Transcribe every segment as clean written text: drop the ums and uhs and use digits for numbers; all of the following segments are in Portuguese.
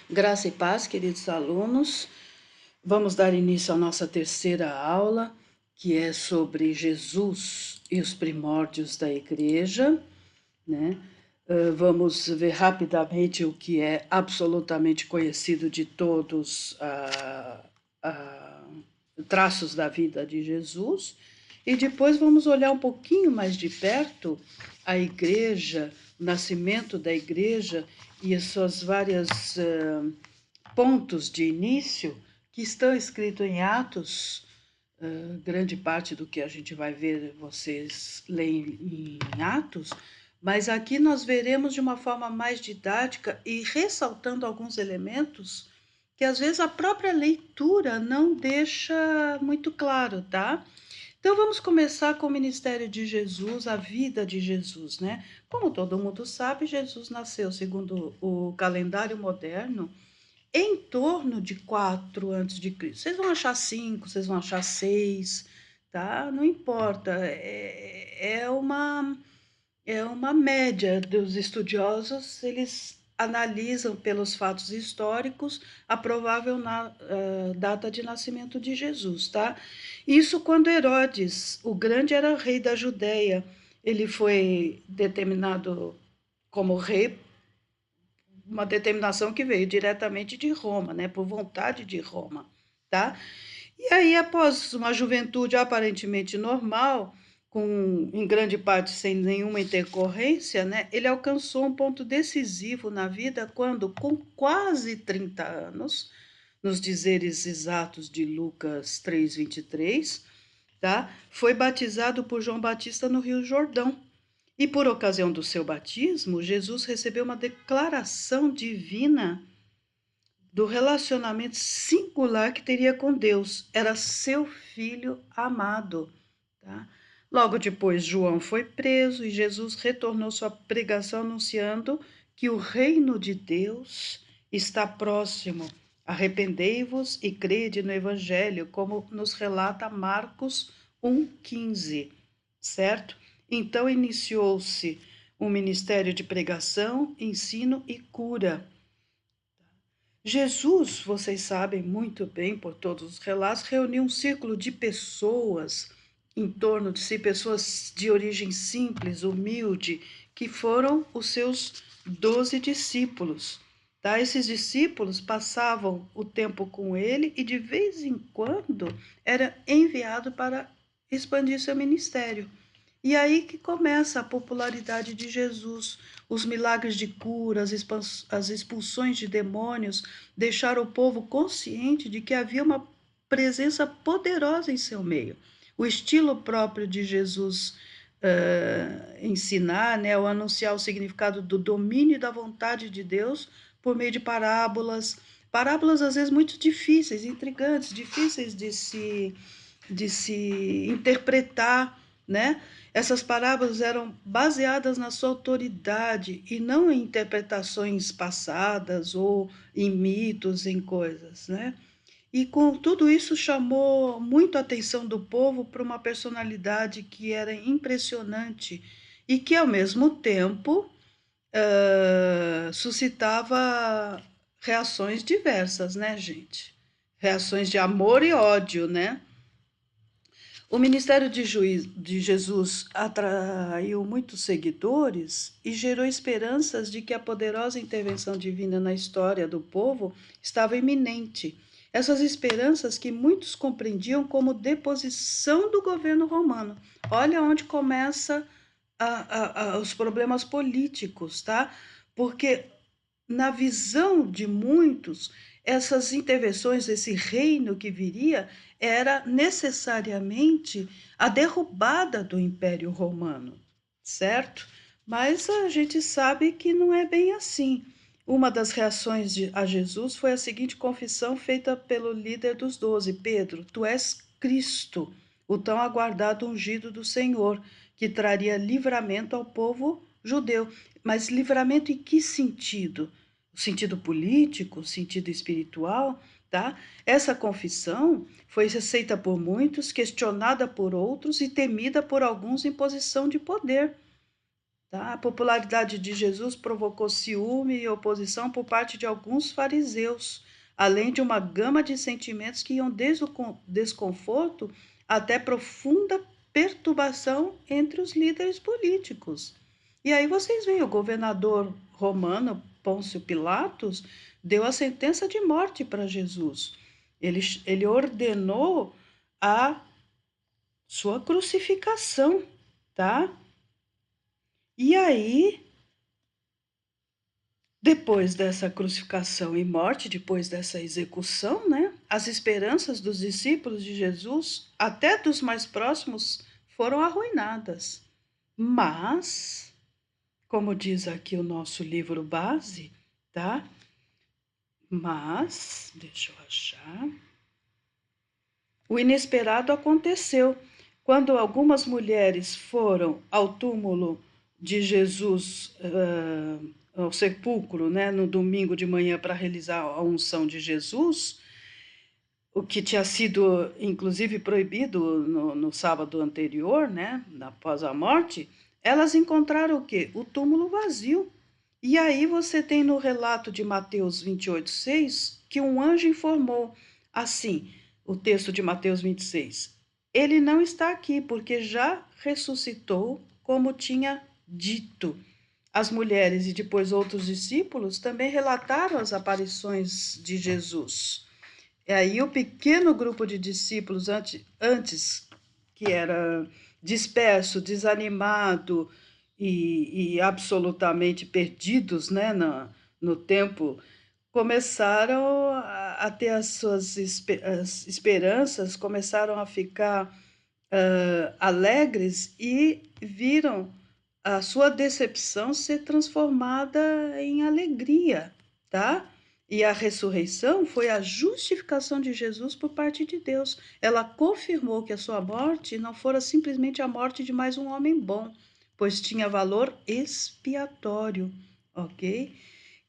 Graça e paz, queridos alunos. Vamos dar início à nossa terceira aula, que é sobre Jesus e os primórdios da igreja, né? Vamos ver rapidamente o que é absolutamente conhecido de todos, traços da vida de Jesus, e depois vamos olhar um pouquinho mais de perto a igreja, o nascimento da igreja e as suas várias pontos de início que estão escritos em Atos. Grande parte do que a gente vai ver vocês leem em Atos, mas aqui nós veremos de uma forma mais didática e ressaltando alguns elementos que às vezes a própria leitura não deixa muito claro, tá? Então vamos começar com o ministério de Jesus, a vida de Jesus, né? Como todo mundo sabe, Jesus nasceu segundo o calendário moderno em torno de 4 antes de Cristo. Vocês vão achar 5, vocês vão achar 6, tá? Não importa. É uma média dos estudiosos, eles analisam pelos fatos históricos a provável data de nascimento de Jesus, tá? Isso quando Herodes, o Grande, era rei da Judéia. Ele foi determinado como rei, uma determinação que veio diretamente de Roma, né, por vontade de Roma, tá? E aí, após uma juventude aparentemente normal, em grande parte sem nenhuma intercorrência, né, ele alcançou um ponto decisivo na vida quando, com quase 30 anos, nos dizeres exatos de Lucas 3:23, tá, foi batizado por João Batista no Rio Jordão. E por ocasião do seu batismo, Jesus recebeu uma declaração divina do relacionamento singular que teria com Deus. Era seu filho amado. Tá? Logo depois, João foi preso e Jesus retornou sua pregação anunciando que o reino de Deus está próximo. Arrependei-vos e crede no Evangelho, como nos relata Marcos 1,15, certo? Então iniciou-se um ministério de pregação, ensino e cura. Jesus, vocês sabem muito bem por todos os relatos, reuniu um círculo de pessoas em torno de si, pessoas de origem simples, humilde, que foram os seus 12 discípulos. Tá? Esses discípulos passavam o tempo com ele e de vez em quando era enviado para expandir seu ministério. E aí que começa a popularidade de Jesus. Os milagres de cura, as expulsões de demônios deixaram o povo consciente de que havia uma presença poderosa em seu meio. O estilo próprio de Jesus ensinar, né, ou anunciar o significado do domínio e da vontade de Deus por meio de parábolas. Parábolas às vezes muito difíceis, intrigantes, difíceis de se interpretar, né? Essas parábolas eram baseadas na sua autoridade e não em interpretações passadas ou em mitos, em coisas, né? E com tudo isso chamou muito a atenção do povo para uma personalidade que era impressionante e que, ao mesmo tempo, suscitava reações diversas, né, gente? Reações de amor e ódio, né? O ministério de Jesus atraiu muitos seguidores e gerou esperanças de que a poderosa intervenção divina na história do povo estava iminente. Essas esperanças que muitos compreendiam como deposição do governo romano. Olha onde começa os problemas políticos, tá? Porque na visão de muitos, essas intervenções, esse reino que viria, era necessariamente a derrubada do Império Romano, certo? Mas a gente sabe que não é bem assim. Uma das reações a Jesus foi a seguinte confissão feita pelo líder dos 12, Pedro: Tu és Cristo, o tão aguardado ungido do Senhor, que traria livramento ao povo judeu. Mas livramento em que sentido? O sentido político, o sentido espiritual, tá? Essa confissão foi aceita por muitos, questionada por outros e temida por alguns em posição de poder. Tá? A popularidade de Jesus provocou ciúme e oposição por parte de alguns fariseus, além de uma gama de sentimentos que iam desde o desconforto até profunda perturbação entre os líderes políticos. E aí vocês veem, o governador romano, Pôncio Pilatos, deu a sentença de morte para Jesus. Ele ordenou a sua crucificação, tá? E aí, depois dessa crucificação e morte, depois dessa execução, né, as esperanças dos discípulos de Jesus, até dos mais próximos, foram arruinadas. Mas, como diz aqui o nosso livro base, tá? Mas, deixa eu achar. O inesperado aconteceu quando algumas mulheres foram ao túmulo de Jesus, ao sepulcro, né, no domingo de manhã para realizar a unção de Jesus, o que tinha sido inclusive proibido no sábado anterior, né, após a morte. Elas encontraram o quê? O túmulo vazio. E aí você tem no relato de Mateus 28:6 que um anjo informou assim, o texto de Mateus 26: ele não está aqui porque já ressuscitou, como tinha dito. As mulheres e depois outros discípulos também relataram as aparições de Jesus. E aí o pequeno grupo de discípulos antes que era disperso, desanimado e absolutamente perdidos, né, no tempo, começaram a ter as suas as esperanças, começaram a ficar alegres e viram a sua decepção ser transformada em alegria, tá? E a ressurreição foi a justificação de Jesus por parte de Deus. Ela confirmou que a sua morte não fora simplesmente a morte de mais um homem bom, pois tinha valor expiatório, ok?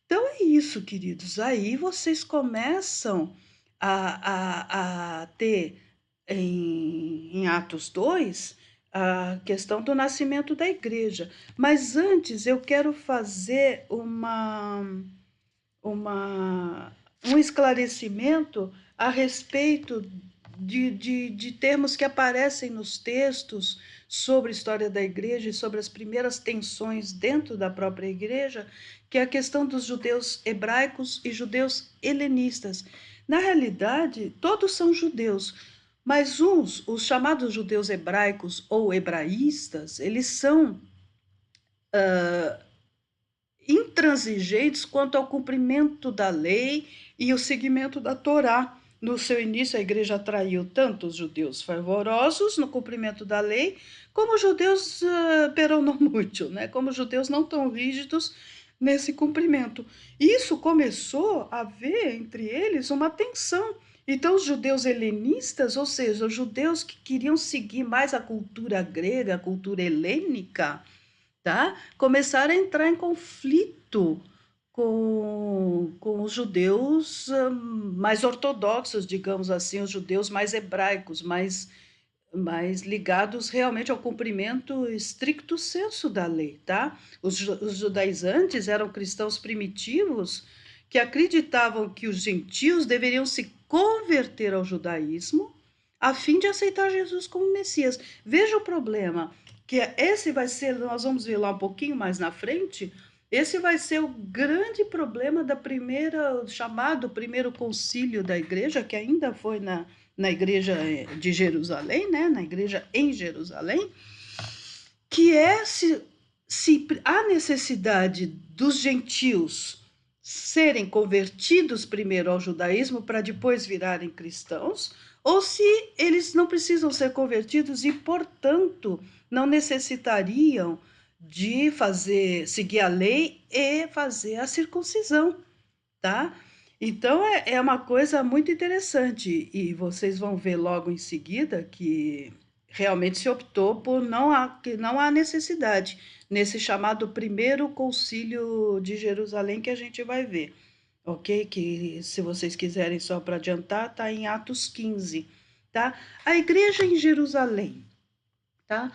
Então é isso, queridos. Aí vocês começam a ter em Atos 2 a questão do nascimento da igreja. Mas antes eu quero fazer um esclarecimento a respeito de termos que aparecem nos textos sobre a história da igreja e sobre as primeiras tensões dentro da própria igreja, que é a questão dos judeus hebraicos e judeus helenistas. Na realidade, todos são judeus, mas os chamados judeus hebraicos ou hebraístas, eles são intransigentes quanto ao cumprimento da lei e o seguimento da Torá. No seu início, a igreja atraiu tanto os judeus fervorosos no cumprimento da lei, como os judeus peronomútil, né? Como os judeus não tão rígidos nesse cumprimento. Isso começou a haver entre eles uma tensão. Então, os judeus helenistas, ou seja, os judeus que queriam seguir mais a cultura grega, a cultura helênica, tá? Começaram a entrar em conflito com os judeus mais ortodoxos, digamos assim, os judeus mais hebraicos, mais ligados realmente ao cumprimento stricto sensu da lei, tá? Os judaizantes eram cristãos primitivos que acreditavam que os gentios deveriam se converter ao judaísmo a fim de aceitar Jesus como Messias. Veja o problema, que esse vai ser, nós vamos ver lá um pouquinho mais na frente, esse vai ser o grande problema da primeira, chamado primeiro concílio da igreja, que ainda foi na igreja de Jerusalém, né? Na igreja em Jerusalém, que é se há necessidade dos gentios serem convertidos primeiro ao judaísmo para depois virarem cristãos, ou se eles não precisam ser convertidos e, portanto, não necessitariam de seguir a lei e fazer a circuncisão, tá? Então é uma coisa muito interessante e vocês vão ver logo em seguida que realmente se optou por que não há necessidade nesse chamado primeiro concílio de Jerusalém que a gente vai ver, ok? Que se vocês quiserem só para adiantar, está em Atos 15, tá? A igreja em Jerusalém, tá?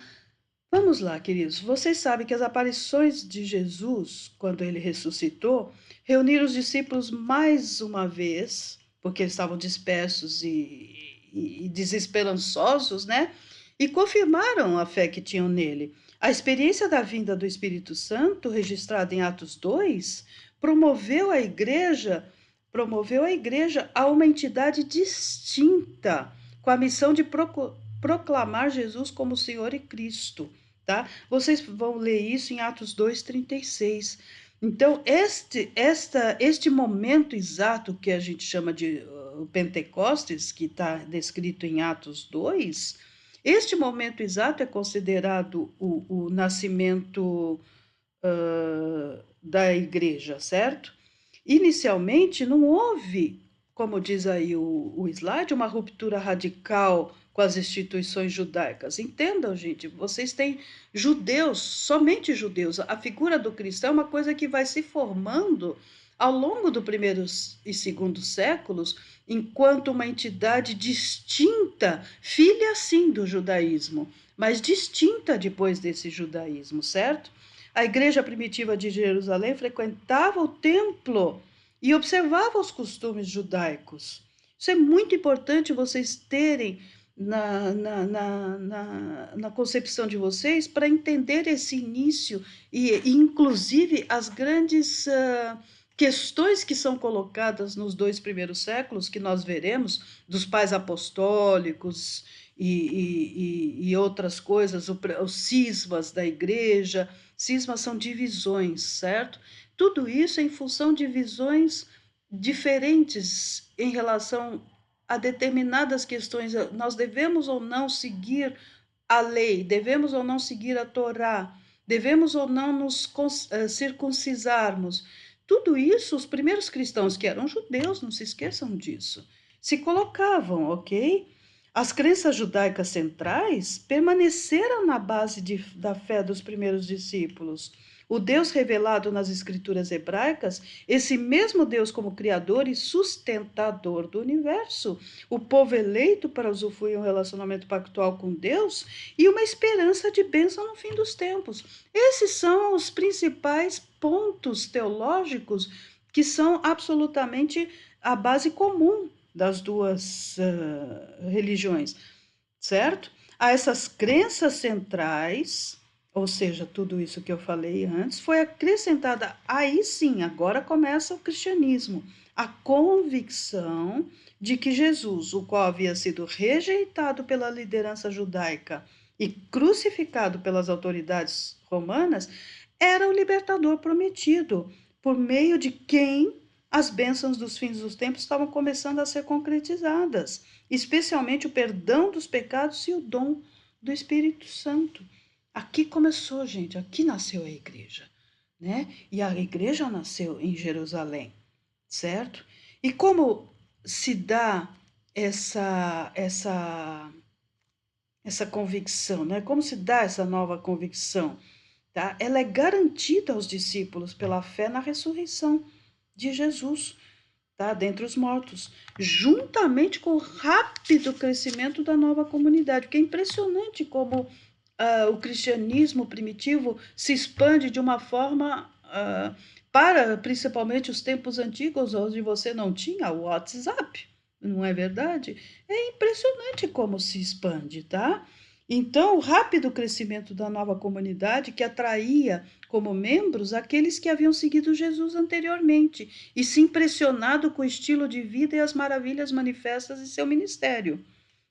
Vamos lá, queridos. Vocês sabem que as aparições de Jesus, quando ele ressuscitou, reuniram os discípulos mais uma vez, porque eles estavam dispersos e desesperançosos, né? E confirmaram a fé que tinham nele. A experiência da vinda do Espírito Santo, registrada em Atos 2, promoveu a igreja, promoveu a igreja a uma entidade distinta, com a missão de proclamar Jesus como Senhor e Cristo. Tá? Vocês vão ler isso em Atos 2:36. Então, este momento exato que a gente chama de Pentecostes, que está descrito em Atos 2, este momento exato é considerado o nascimento da igreja, certo? Inicialmente, não houve, como diz aí o slide, uma ruptura radical com as instituições judaicas. Entendam, gente, vocês têm judeus, somente judeus. A figura do cristão é uma coisa que vai se formando ao longo do primeiro e segundo séculos, enquanto uma entidade distinta, filha sim do judaísmo, mas distinta depois desse judaísmo, certo? A igreja primitiva de Jerusalém frequentava o templo e observava os costumes judaicos. Isso é muito importante vocês terem na concepção de vocês para entender esse início e inclusive, as grandes questões que são colocadas nos 2 primeiros séculos, que nós veremos, dos pais apostólicos e outras coisas, os cismas da igreja. Cismas são divisões, certo? Tudo isso em função de visões diferentes em relação a determinadas questões. Nós devemos ou não seguir a lei, devemos ou não seguir a Torá, devemos ou não nos circuncisarmos. Tudo isso, os primeiros cristãos, que eram judeus, não se esqueçam disso, se colocavam, ok? As crenças judaicas centrais permaneceram na base da fé dos primeiros discípulos. O Deus revelado nas escrituras hebraicas, esse mesmo Deus como criador e sustentador do universo, o povo eleito para usufruir um relacionamento pactual com Deus e uma esperança de bênção no fim dos tempos. Esses são os principais pontos teológicos que são absolutamente a base comum das duas religiões, certo? A essas crenças centrais, ou seja, tudo isso que eu falei antes, foi acrescentada, aí sim, agora começa o cristianismo, a convicção de que Jesus, o qual havia sido rejeitado pela liderança judaica e crucificado pelas autoridades romanas, era o libertador prometido, por meio de quem as bênçãos dos fins dos tempos estavam começando a ser concretizadas, especialmente o perdão dos pecados e o dom do Espírito Santo. Aqui começou, gente, aqui nasceu a igreja, né? E a igreja nasceu em Jerusalém, certo? E como se dá essa convicção, né? Como se dá essa nova convicção? Tá? Ela é garantida aos discípulos pela fé na ressurreição de Jesus, tá? Dentre os mortos, juntamente com o rápido crescimento da nova comunidade, porque é impressionante como o cristianismo primitivo se expande de uma forma para principalmente os tempos antigos, onde você não tinha o WhatsApp, não é verdade? É impressionante como se expande, tá? Então, o rápido crescimento da nova comunidade que atraía como membros aqueles que haviam seguido Jesus anteriormente e se impressionado com o estilo de vida e as maravilhas manifestas em seu ministério.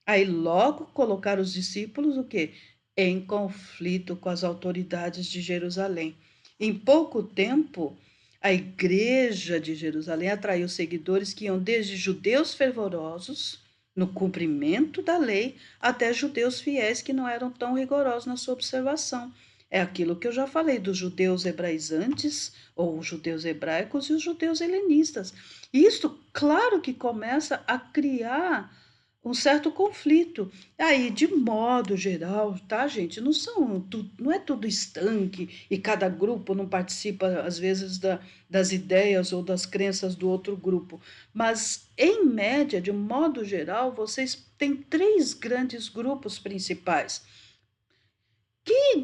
Aí logo colocar os discípulos o quê? Em conflito com as autoridades de Jerusalém. Em pouco tempo, a igreja de Jerusalém atraiu seguidores que iam desde judeus fervorosos no cumprimento da lei até judeus fiéis que não eram tão rigorosos na sua observação. É aquilo que eu já falei dos judeus hebraizantes, ou judeus hebraicos, e os judeus helenistas. Isto, claro que começa a criar um certo conflito. Aí, de modo geral, tá, gente? Não é tudo estanque e cada grupo não participa, às vezes, das ideias ou das crenças do outro grupo. Mas, em média, de modo geral, vocês têm 3 grandes grupos principais.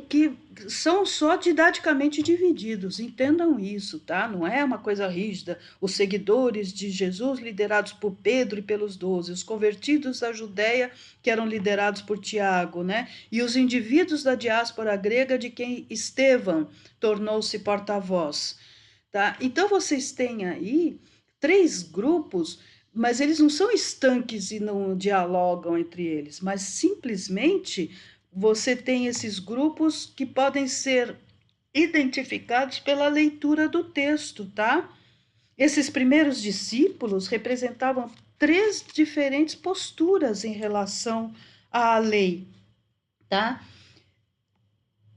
que são só didaticamente divididos, entendam isso, tá? Não é uma coisa rígida. Os seguidores de Jesus, liderados por Pedro e pelos 12, os convertidos da Judéia, que eram liderados por Tiago, né? E os indivíduos da diáspora grega, de quem Estevão tornou-se porta-voz, tá? Então vocês têm aí três grupos, mas eles não são estanques e não dialogam entre eles, mas simplesmente você tem esses grupos que podem ser identificados pela leitura do texto, tá? Esses primeiros discípulos representavam três diferentes posturas em relação à lei, tá?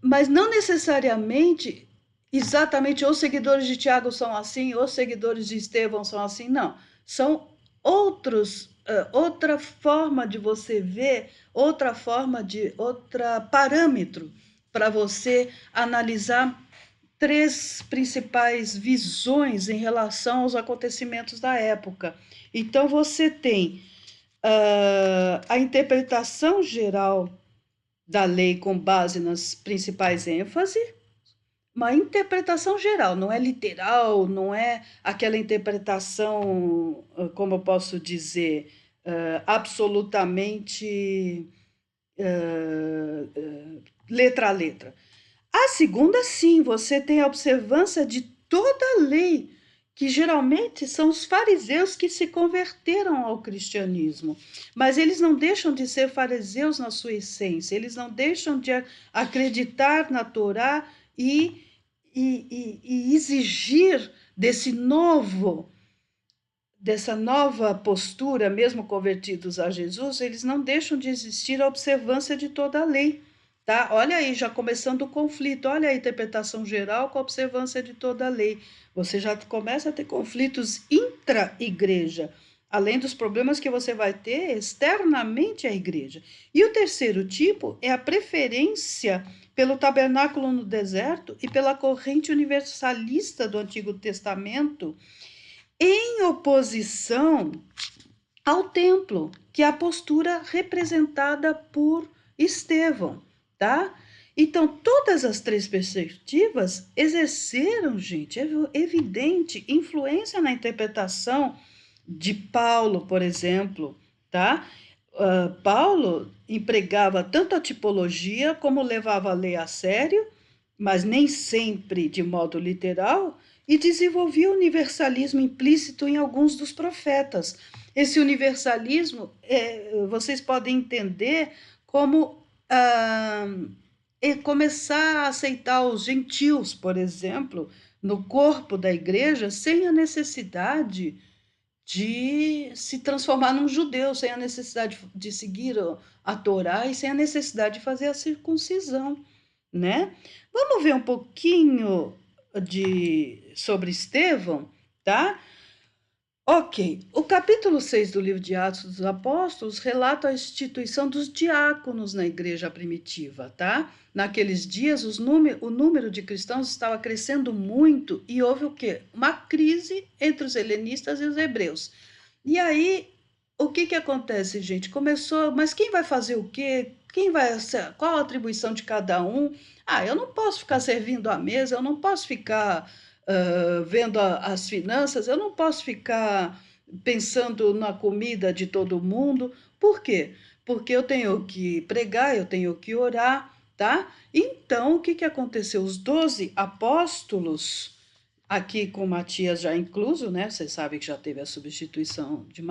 Mas não necessariamente exatamente os seguidores de Tiago são assim, os seguidores de Estevão são assim, não. São outra forma de você ver, outra parâmetro para você analisar três principais visões em relação aos acontecimentos da época. Então você tem a interpretação geral da lei com base nas principais ênfases, uma interpretação geral, não é literal, não é aquela interpretação, como eu posso dizer, absolutamente letra a letra. A segunda, sim, você tem a observância de toda a lei, que geralmente são os fariseus que se converteram ao cristianismo. Mas eles não deixam de ser fariseus na sua essência, eles não deixam de acreditar na Torá e exigir dessa nova postura, mesmo convertidos a Jesus, eles não deixam de existir a observância de toda a lei. Tá? Olha aí, já começando o conflito, olha a interpretação geral com a observância de toda a lei. Você já começa a ter conflitos intra-igreja, além dos problemas que você vai ter externamente à igreja. E o terceiro tipo é a preferência pelo tabernáculo no deserto e pela corrente universalista do Antigo Testamento, em oposição ao templo, que é a postura representada por Estevão, tá? Então, todas as três perspectivas exerceram, gente, é evidente, influência na interpretação de Paulo, por exemplo, tá? Paulo empregava tanto a tipologia como levava a lei a sério, mas nem sempre de modo literal, e desenvolvia o universalismo implícito em alguns dos profetas. Esse universalismo, vocês podem entender como começar a aceitar os gentios, por exemplo, no corpo da igreja, sem a necessidade de se transformar num judeu, sem a necessidade de seguir a Torá e sem a necessidade de fazer a circuncisão, né? Vamos ver um pouquinho sobre Estevão, tá? Ok, o capítulo 6 do livro de Atos dos Apóstolos relata a instituição dos diáconos na igreja primitiva, tá? Naqueles dias, o número de cristãos estava crescendo muito e houve o quê? Uma crise entre os helenistas e os hebreus. E aí, o que acontece, gente? Começou, mas quem vai fazer o quê? Qual a atribuição de cada um? Ah, eu não posso ficar servindo à mesa, eu não posso ficar vendo as finanças, eu não posso ficar pensando na comida de todo mundo. Por quê? Porque eu tenho que pregar, eu tenho que orar, tá? Então, o que aconteceu? Os 12 apóstolos, aqui com Matias já incluso, né? Vocês sabem que já teve a substituição de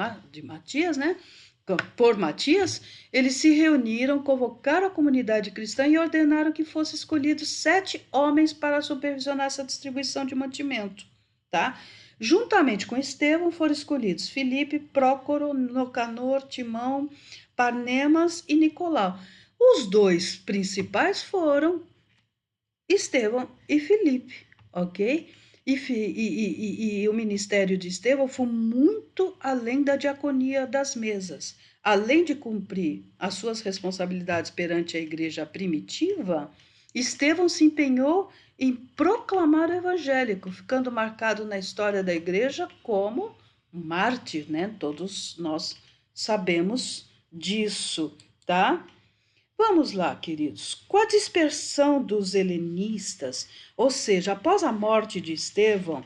Matias, né? Por Matias, eles se reuniram, convocaram a comunidade cristã e ordenaram que fossem escolhidos 7 homens para supervisionar essa distribuição de mantimento, tá? Juntamente com Estevão foram escolhidos Filipe, Prócoro, Nocanor, Timão, Parnemas e Nicolau. Os dois principais foram Estevão e Filipe, ok? E o ministério de Estevão foi muito além da diaconia das mesas. Além de cumprir as suas responsabilidades perante a igreja primitiva, Estevão se empenhou em proclamar o evangélico, ficando marcado na história da igreja como um mártir, né? Todos nós sabemos disso, tá? Vamos lá, queridos. Com a dispersão dos helenistas, ou seja, após a morte de Estevão,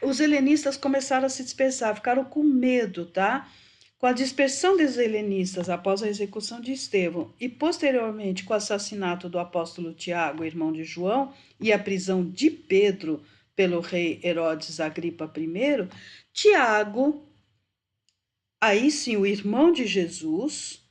os helenistas começaram a se dispersar, ficaram com medo, tá? Com a dispersão dos helenistas após a execução de Estevão e posteriormente com o assassinato do apóstolo Tiago, irmão de João, e a prisão de Pedro pelo rei Herodes Agripa I, Tiago, aí sim o irmão de Jesus,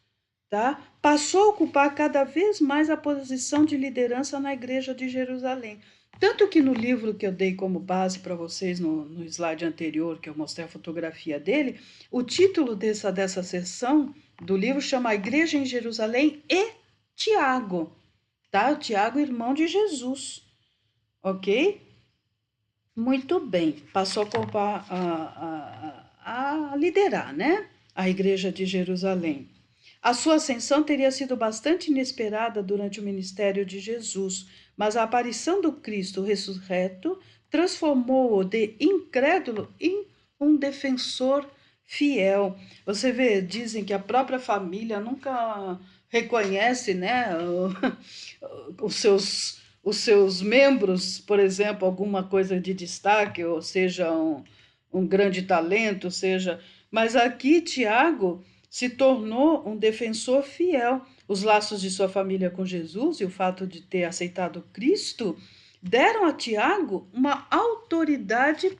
tá? Passou a ocupar cada vez mais a posição de liderança na igreja de Jerusalém. Tanto que no livro que eu dei como base para vocês no slide anterior, que eu mostrei a fotografia dele, o título dessa sessão do livro chama A Igreja em Jerusalém e Tiago, tá? Tiago, irmão de Jesus, ok? Muito bem, passou a, ocupar, a liderar, né? A Igreja de Jerusalém. A sua ascensão teria sido bastante inesperada durante o ministério de Jesus, mas a aparição do Cristo ressurreto transformou-o de incrédulo em um defensor fiel. Você vê, dizem que a própria família nunca reconhece, né, os seus membros, por exemplo, alguma coisa de destaque, ou seja, um grande talento, seja. Mas aqui Tiago se tornou um defensor fiel. Os laços de sua família com Jesus e o fato de ter aceitado Cristo deram a Tiago uma autoridade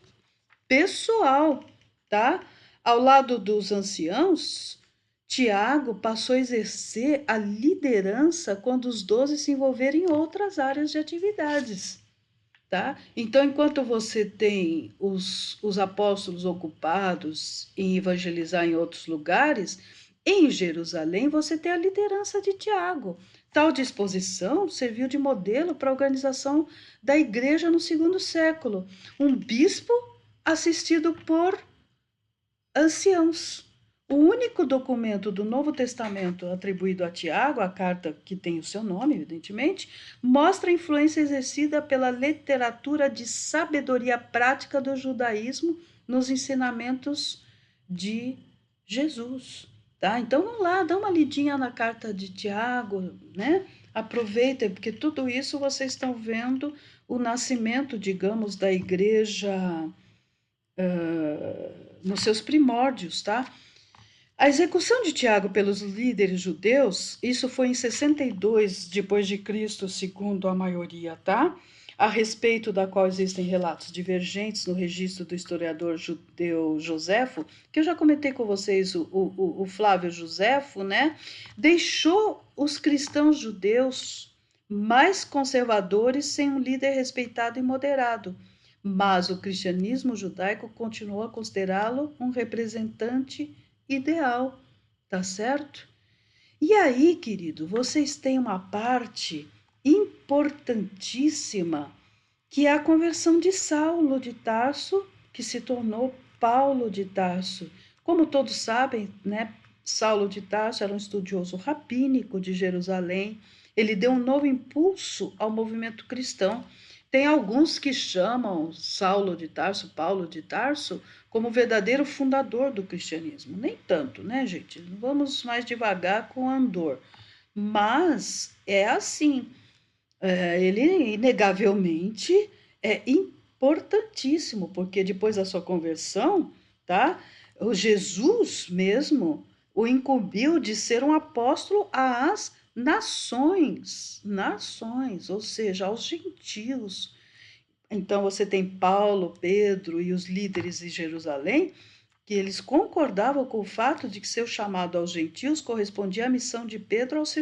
pessoal, tá? Ao lado dos anciãos, Tiago passou a exercer a liderança quando os 12 se envolveram em outras áreas de atividades. Tá? Então, enquanto você tem os apóstolos ocupados em evangelizar em outros lugares, em Jerusalém você tem a liderança de Tiago. Tal disposição serviu de modelo para a organização da igreja no segundo século. Um bispo assistido por anciãos. O único documento do Novo Testamento atribuído a Tiago, a carta que tem o seu nome, evidentemente, mostra a influência exercida pela literatura de sabedoria prática do judaísmo nos ensinamentos de Jesus. Tá? Então vamos lá, dá uma lidinha na carta de Tiago, né? Aproveita, porque tudo isso vocês estão vendo o nascimento, digamos, da igreja nos seus primórdios, tá? A execução de Tiago pelos líderes judeus, isso foi em 62 depois de Cristo, segundo a maioria, tá? A respeito da qual existem relatos divergentes no registro do historiador judeu Joséfo, que eu já comentei com vocês, o Flávio Joséfo, né? Deixou os cristãos judeus mais conservadores sem um líder respeitado e moderado. Mas o cristianismo judaico continuou a considerá-lo um representante ideal, tá certo? E aí, querido, vocês têm uma parte importantíssima, que é a conversão de Saulo de Tarso, que se tornou Paulo de Tarso. Como todos sabem, né, Saulo de Tarso era um estudioso rabínico de Jerusalém. Ele deu um novo impulso ao movimento cristão. Tem alguns que chamam Saulo de Tarso, Paulo de Tarso, como verdadeiro fundador do cristianismo. Nem tanto, né, gente? Vamos mais devagar com Andor. Mas é assim, ele inegavelmente é importantíssimo, porque depois da sua conversão, tá? O Jesus mesmo o incumbiu de ser um apóstolo às nações, ou seja, aos gentios. Então você tem Paulo, Pedro e os líderes de Jerusalém, que eles concordavam com o fato de que seu chamado aos gentios correspondia à missão de Pedro aos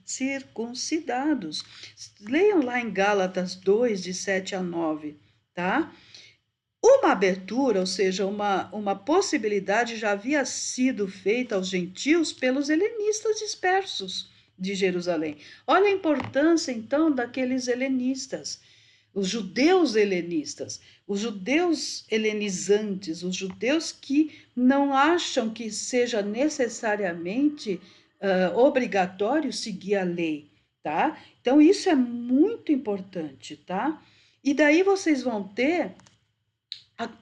circuncidados. Leiam lá em Gálatas 2, de 7 a 9, tá? Uma abertura, ou seja, uma possibilidade já havia sido feita aos gentios pelos helenistas dispersos de Jerusalém. Olha a importância, então, daqueles helenistas, os judeus helenistas, os judeus helenizantes, os judeus que não acham que seja necessariamente obrigatório seguir a lei, tá? Então, isso é muito importante, tá? E daí vocês vão ter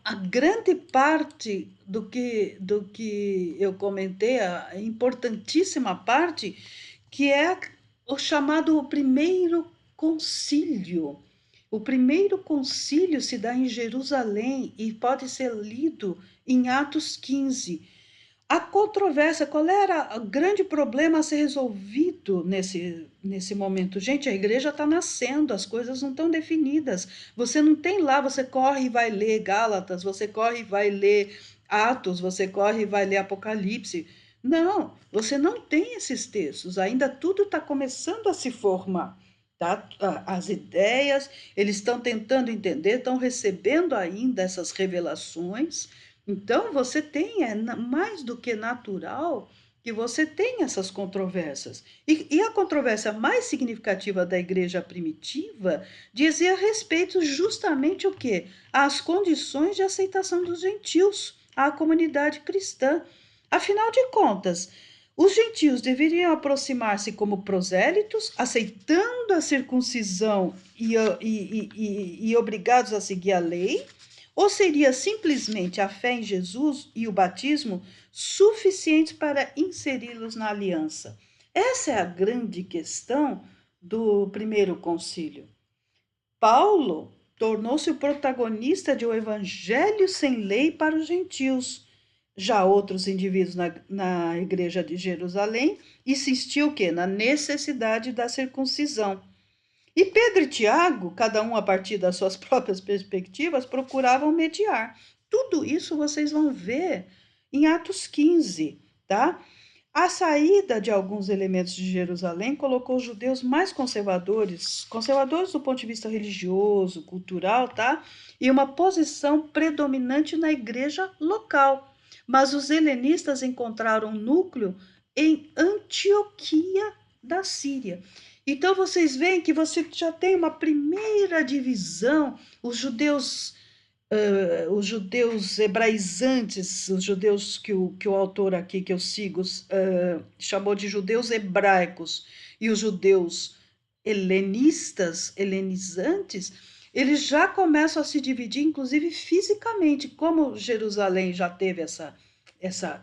a grande parte do que eu comentei, a importantíssima parte, que é o chamado primeiro concílio. O primeiro concílio se dá em Jerusalém e pode ser lido em Atos 15. A controvérsia, qual era o grande problema a ser resolvido nesse momento? Gente, a igreja está nascendo, as coisas não estão definidas. Você não tem lá, você corre e vai ler Gálatas, você corre e vai ler Atos, você corre e vai ler Apocalipse. Não, você não tem esses textos, ainda tudo está começando a se formar. Tá? As ideias, eles estão tentando entender, estão recebendo ainda essas revelações. Então, você tem, mais do que natural que você tenha essas controvérsias. E a controvérsia mais significativa da igreja primitiva dizia respeito justamente o quê? Às condições de aceitação dos gentios, à comunidade cristã. Afinal de contas, os gentios deveriam aproximar-se como prosélitos, aceitando a circuncisão e obrigados a seguir a lei, ou seria simplesmente a fé em Jesus e o batismo suficientes para inseri-los na aliança? Essa é a grande questão do primeiro concílio. Paulo tornou-se o protagonista de um evangelho sem lei para os gentios. Já outros indivíduos na igreja de Jerusalém insistiam o quê? Na necessidade da circuncisão. E Pedro e Tiago, cada um a partir das suas próprias perspectivas, procuravam mediar. Tudo isso vocês vão ver em Atos 15, tá? A saída de alguns elementos de Jerusalém colocou os judeus mais conservadores, conservadores do ponto de vista religioso, cultural, tá? E uma posição predominante na igreja local. Mas os helenistas encontraram um núcleo em Antioquia da Síria. Então vocês veem que você já tem uma primeira divisão, os judeus hebraizantes, os judeus que o autor aqui que eu sigo chamou de judeus hebraicos, e os judeus helenizantes, eles já começam a se dividir, inclusive fisicamente, como Jerusalém já teve essa, essa,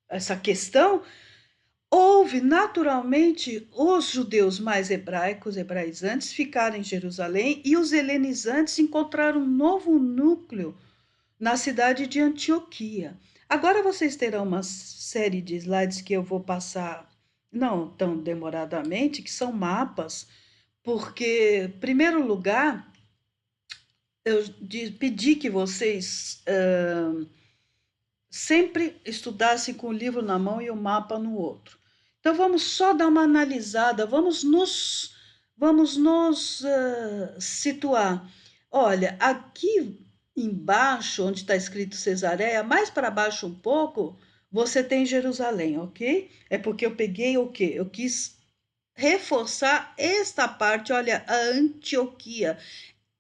essa questão. Houve, naturalmente, os judeus mais hebraicos, hebraizantes, ficaram em Jerusalém e os helenizantes encontraram um novo núcleo na cidade de Antioquia. Agora vocês terão uma série de slides que eu vou passar, não tão demoradamente, que são mapas, porque, em primeiro lugar, eu pedi que vocês sempre estudassem com o livro na mão e o mapa no outro. Então vamos só dar uma analisada, vamos nos situar. Olha, aqui embaixo, onde está escrito Cesareia, mais para baixo um pouco, você tem Jerusalém, ok? É porque eu peguei o quê? Eu quis reforçar esta parte, olha, a Antioquia.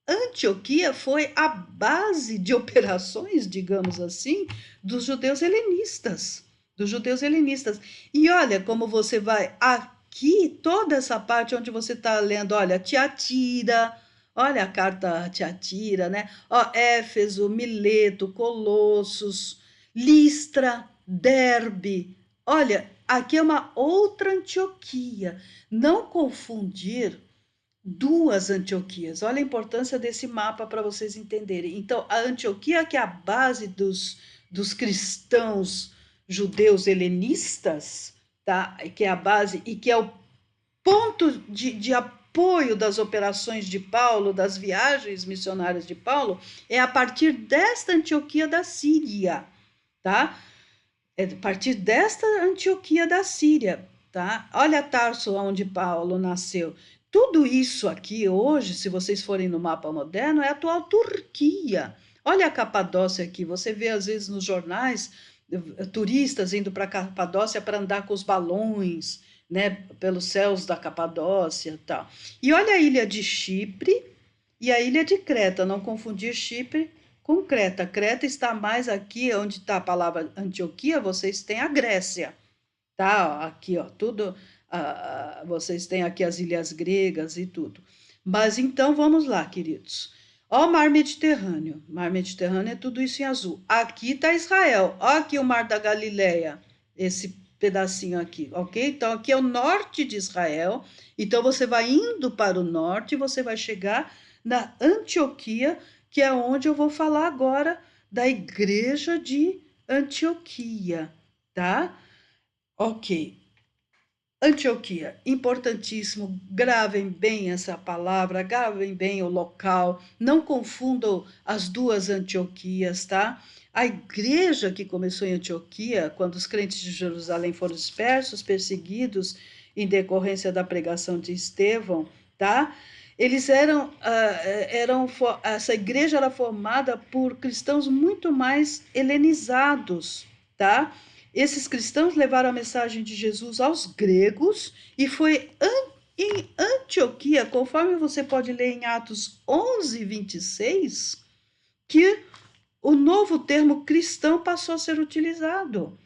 Antioquia foi a base de operações, digamos assim, dos judeus helenistas, dos judeus helenistas. E olha como você vai aqui, toda essa parte onde você está lendo, olha, Tiatira, olha a carta a Tiatira, né? Ó, Éfeso, Mileto, Colossos, Listra, Derbe. Olha, aqui é uma outra Antioquia. Não confundir duas Antioquias. Olha a importância desse mapa para vocês entenderem. Então, a Antioquia, que é a base dos cristãos judeus helenistas, tá? Que é a base e que é o ponto de apoio das operações de Paulo, das viagens missionárias de Paulo, é a partir desta Antioquia da Síria, tá? É a partir desta Antioquia da Síria, tá? Olha Tarso, onde Paulo nasceu. Tudo isso aqui hoje, se vocês forem no mapa moderno, é a atual Turquia. Olha a Capadócia aqui, você vê às vezes nos jornais turistas indo para a Capadócia para andar com os balões, né, pelos céus da Capadócia, tal. E olha a ilha de Chipre e a ilha de Creta, não confundir Chipre com Creta. Creta está mais aqui, onde está a palavra Antioquia, vocês têm a Grécia, tá? Aqui, ó, tudo, vocês têm aqui as ilhas gregas e tudo. Mas então vamos lá, queridos. Ó o mar Mediterrâneo. Mar Mediterrâneo é tudo isso em azul. Aqui está Israel. Ó aqui o mar da Galileia. Esse pedacinho aqui, ok? Então aqui é o norte de Israel. Então você vai indo para o norte e você vai chegar na Antioquia, que é onde eu vou falar agora da igreja de Antioquia, tá? Ok. Antioquia, importantíssimo, gravem bem essa palavra, gravem bem o local, não confundam as duas Antioquias, tá? A igreja que começou em Antioquia, quando os crentes de Jerusalém foram dispersos, perseguidos em decorrência da pregação de Estevão, tá? Eles essa igreja era formada por cristãos muito mais helenizados, tá? Esses cristãos levaram a mensagem de Jesus aos gregos e foi em Antioquia, conforme você pode ler em Atos 11, 26, que o novo termo cristão passou a ser utilizado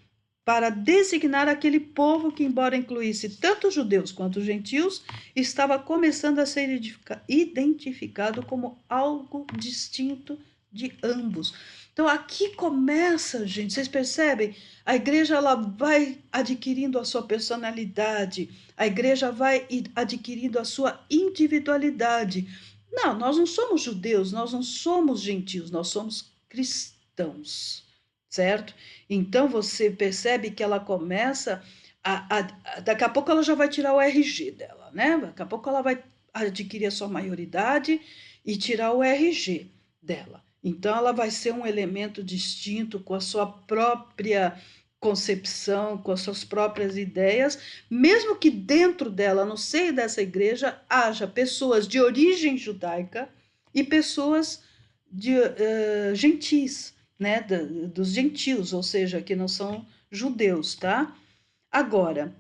para designar aquele povo que, embora incluísse tanto judeus quanto gentios, estava começando a ser identificado como algo distinto de ambos. Então aqui começa, gente, vocês percebem? A igreja ela vai adquirindo a sua personalidade, a igreja vai adquirindo a sua individualidade. Não, nós não somos judeus, nós não somos gentios, nós somos cristãos, certo? Então você percebe que ela começa daqui a pouco ela já vai tirar o RG dela, né? Daqui a pouco ela vai adquirir a sua maioridade e tirar o RG dela. Então ela vai ser um elemento distinto com a sua própria concepção, com as suas próprias ideias, mesmo que dentro dela, no seio dessa igreja, haja pessoas de origem judaica e pessoas gentis, né, dos gentios, ou seja, que não são judeus, tá? Agora,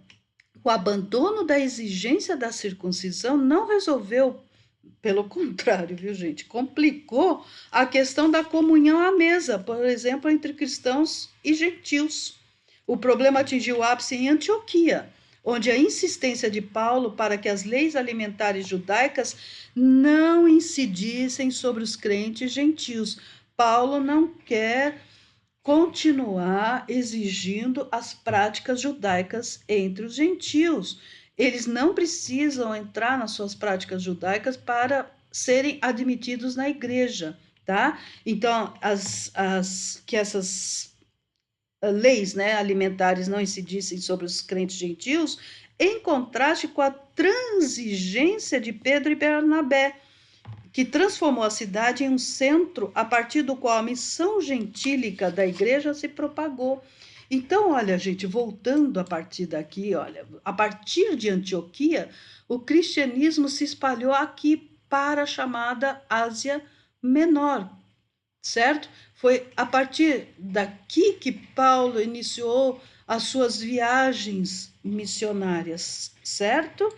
o abandono da exigência da circuncisão não resolveu, pelo contrário, viu, gente? Complicou a questão da comunhão à mesa, por exemplo, entre cristãos e gentios. O problema atingiu o ápice em Antioquia, onde a insistência de Paulo para que as leis alimentares judaicas não incidissem sobre os crentes gentios. Paulo não quer continuar exigindo as práticas judaicas entre os gentios. Eles não precisam entrar nas suas práticas judaicas para serem admitidos na igreja, tá? Então, que essas leis, né, alimentares não incidissem sobre os crentes gentios, em contraste com a transigência de Pedro e Bernabé, que transformou a cidade em um centro a partir do qual a missão gentílica da igreja se propagou. Então, olha, gente, voltando a partir daqui, olha, a partir de Antioquia, o cristianismo se espalhou aqui para a chamada Ásia Menor, certo? Foi a partir daqui que Paulo iniciou as suas viagens missionárias, certo?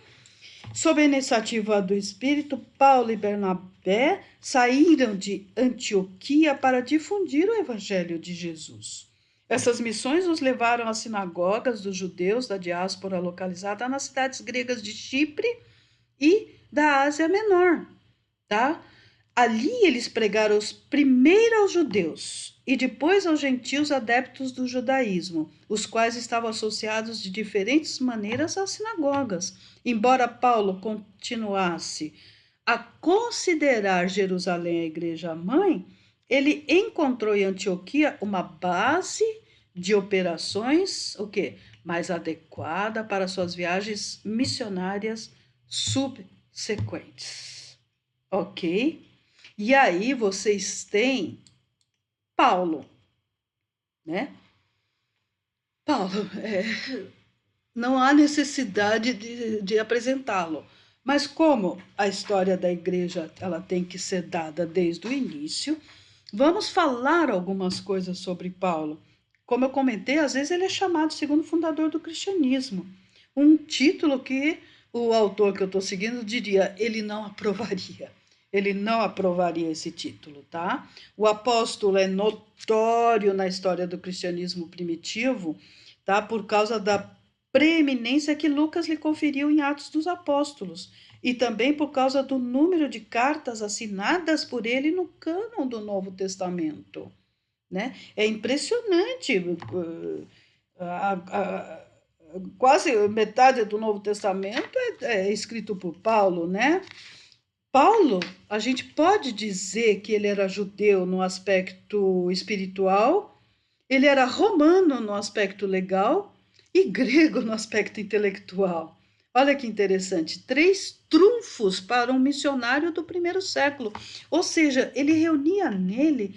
Sob a iniciativa do Espírito, Paulo e Bernabé saíram de Antioquia para difundir o Evangelho de Jesus. Essas missões os levaram às sinagogas dos judeus da diáspora localizada nas cidades gregas de Chipre e da Ásia Menor, tá? Ali eles pregaram primeiro aos judeus e depois aos gentios adeptos do judaísmo, os quais estavam associados de diferentes maneiras às sinagogas. Embora Paulo continuasse a considerar Jerusalém a igreja mãe, ele encontrou em Antioquia uma base de operações, o quê? Mais adequada para suas viagens missionárias subsequentes. Ok? E aí vocês têm Paulo, né? Paulo, não há necessidade de apresentá-lo, mas como a história da igreja ela tem que ser dada desde o início, vamos falar algumas coisas sobre Paulo. Como eu comentei, às vezes ele é chamado segundo fundador do cristianismo, um título que o autor que eu estou seguindo diria, ele não aprovaria. Ele não aprovaria esse título, tá? O apóstolo é notório na história do cristianismo primitivo, tá? Por causa da preeminência que Lucas lhe conferiu em Atos dos Apóstolos. e também por causa do número de cartas assinadas por ele no cânon do Novo Testamento, né? É impressionante, quase metade do Novo Testamento é escrito por Paulo, né? Paulo, a gente pode dizer que ele era judeu no aspecto espiritual, ele era romano no aspecto legal e grego no aspecto intelectual. Olha que interessante, 3 trunfos para um missionário do primeiro século. Ou seja, ele reunia nele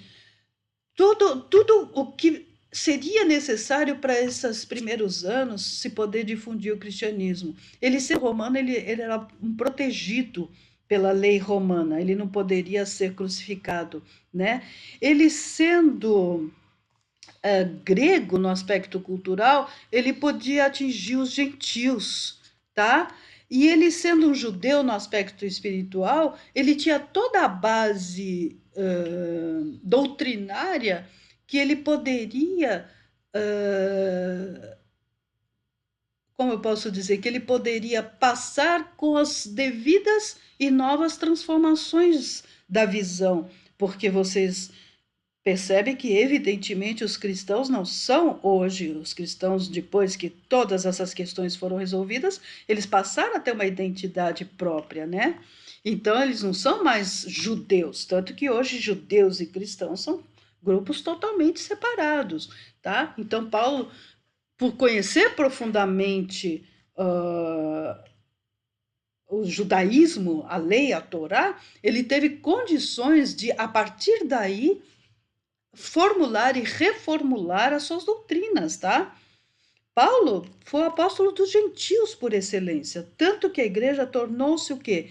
tudo o que seria necessário para esses primeiros anos se poder difundir o cristianismo. Ele, sendo romano, ele era um protegido pela lei romana, ele não poderia ser crucificado, né? Ele sendo grego no aspecto cultural, ele podia atingir os gentios, tá? E ele sendo um judeu no aspecto espiritual, ele tinha toda a base doutrinária que ele poderia, como eu posso dizer, que ele poderia passar com as devidas e novas transformações da visão, porque vocês percebe que, evidentemente, os cristãos não são hoje, os cristãos, depois que todas essas questões foram resolvidas, eles passaram a ter uma identidade própria, né? Então, eles não são mais judeus, tanto que hoje judeus e cristãos são grupos totalmente separados, tá? Então, Paulo, por conhecer profundamente o judaísmo, a lei, a Torá, ele teve condições de, a partir daí, formular e reformular as suas doutrinas, tá? Paulo foi o apóstolo dos gentios por excelência, tanto que a igreja tornou-se o quê?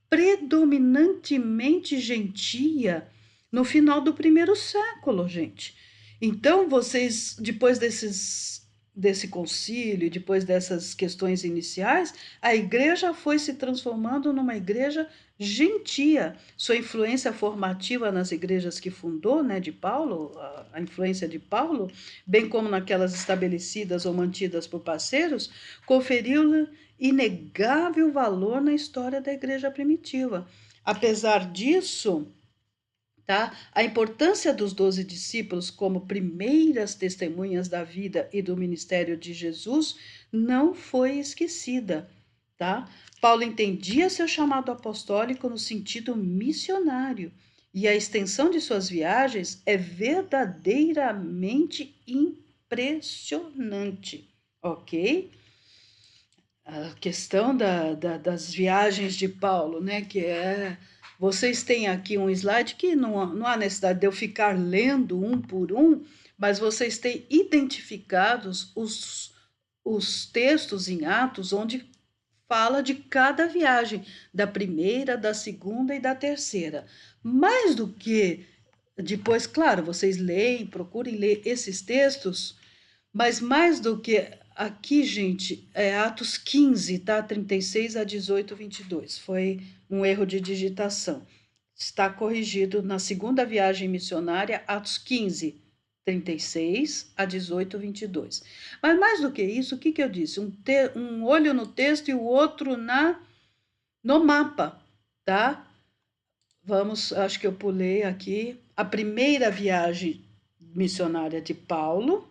Predominantemente gentia no final do primeiro século, gente. Então, vocês, depois desse concílio, depois dessas questões iniciais, a igreja foi se transformando numa igreja gentia. Sua influência formativa nas igrejas que fundou, né, de Paulo, a influência de Paulo, bem como naquelas estabelecidas ou mantidas por parceiros, conferiu-lhe inegável valor na história da igreja primitiva. Apesar disso, tá? A importância dos 12 discípulos como primeiras testemunhas da vida e do ministério de Jesus não foi esquecida, tá? Paulo entendia seu chamado apostólico no sentido missionário, e a extensão de suas viagens é verdadeiramente impressionante, ok? A questão das viagens de Paulo, né? Que é. Vocês têm aqui um slide que não há necessidade de eu ficar lendo um por um, mas vocês têm identificados os textos em Atos onde fala de cada viagem, da primeira, da segunda e da terceira. Mais do que depois, claro, vocês leem, procurem ler esses textos, mas mais do que aqui, gente, é Atos 15, tá? 36 a 18, 22. Foi um erro de digitação. Está corrigido na segunda viagem missionária, Atos 15, 36 a 18, 22. Mas mais do que isso, o que eu disse? Um olho no texto e o outro no mapa, tá? Vamos, acho que eu pulei aqui. A primeira viagem missionária de Paulo,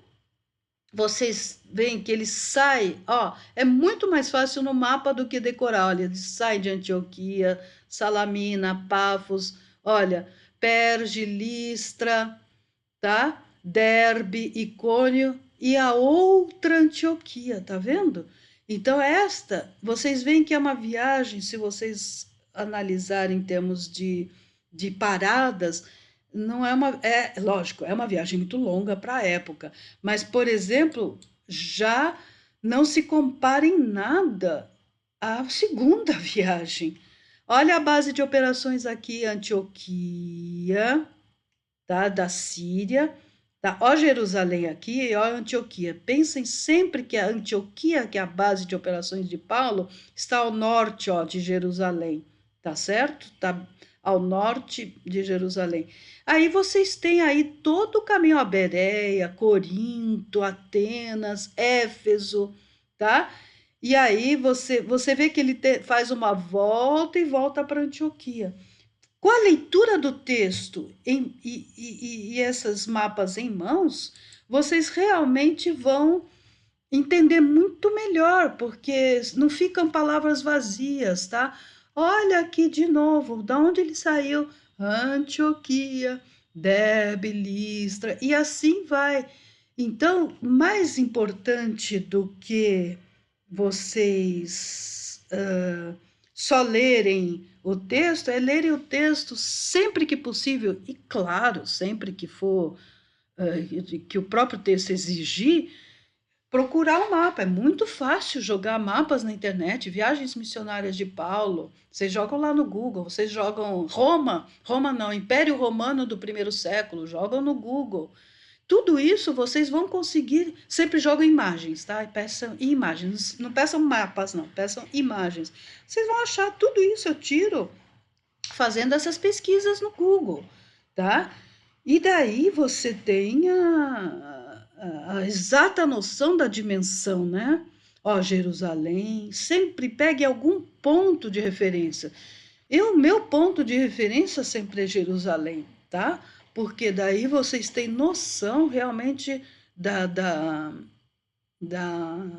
vocês veem que ele sai, ó, é muito mais fácil no mapa do que decorar. Olha, ele sai de Antioquia, Salamina, Pafos, olha, Perge, Listra, tá? Derbe, Icônio e a outra Antioquia, tá vendo? Então esta, vocês veem que é uma viagem, se vocês analisarem em termos de paradas, não é uma, é lógico, é uma viagem muito longa para a época, mas, por exemplo, já não se compara em nada à segunda viagem. Olha a base de operações aqui, Antioquia, tá? Da Síria, tá? Ó Jerusalém aqui e ó Antioquia. Pensem sempre que a Antioquia, que é a base de operações de Paulo, está ao norte, ó, de Jerusalém, tá certo? Tá ao norte de Jerusalém. Aí vocês têm aí todo o caminho a Bereia, Corinto, Atenas, Éfeso, tá? E aí você vê que ele faz uma volta e volta para Antioquia. Com a leitura do texto e esses mapas em mãos, vocês realmente vão entender muito melhor, porque não ficam palavras vazias, tá? Olha aqui de novo, da onde ele saiu? Antioquia, Derbe, Listra, e assim vai. Então, mais importante do que vocês só lerem o texto, é lerem o texto sempre que possível, e claro, sempre que for, que o próprio texto exigir, procurar o mapa. É muito fácil jogar mapas na internet, viagens missionárias de Paulo. Vocês jogam lá no Google, vocês jogam Roma não, Império Romano do primeiro século, jogam no Google. Tudo isso vocês vão conseguir, sempre jogam imagens, tá? E peçam imagens, não peçam mapas não, peçam imagens. Vocês vão achar tudo isso, eu tiro fazendo essas pesquisas no Google, tá? E daí você tem a exata noção da dimensão, né? Ó, Jerusalém, sempre pegue algum ponto de referência. Meu ponto de referência sempre é Jerusalém, tá? Porque daí vocês têm noção realmente da, da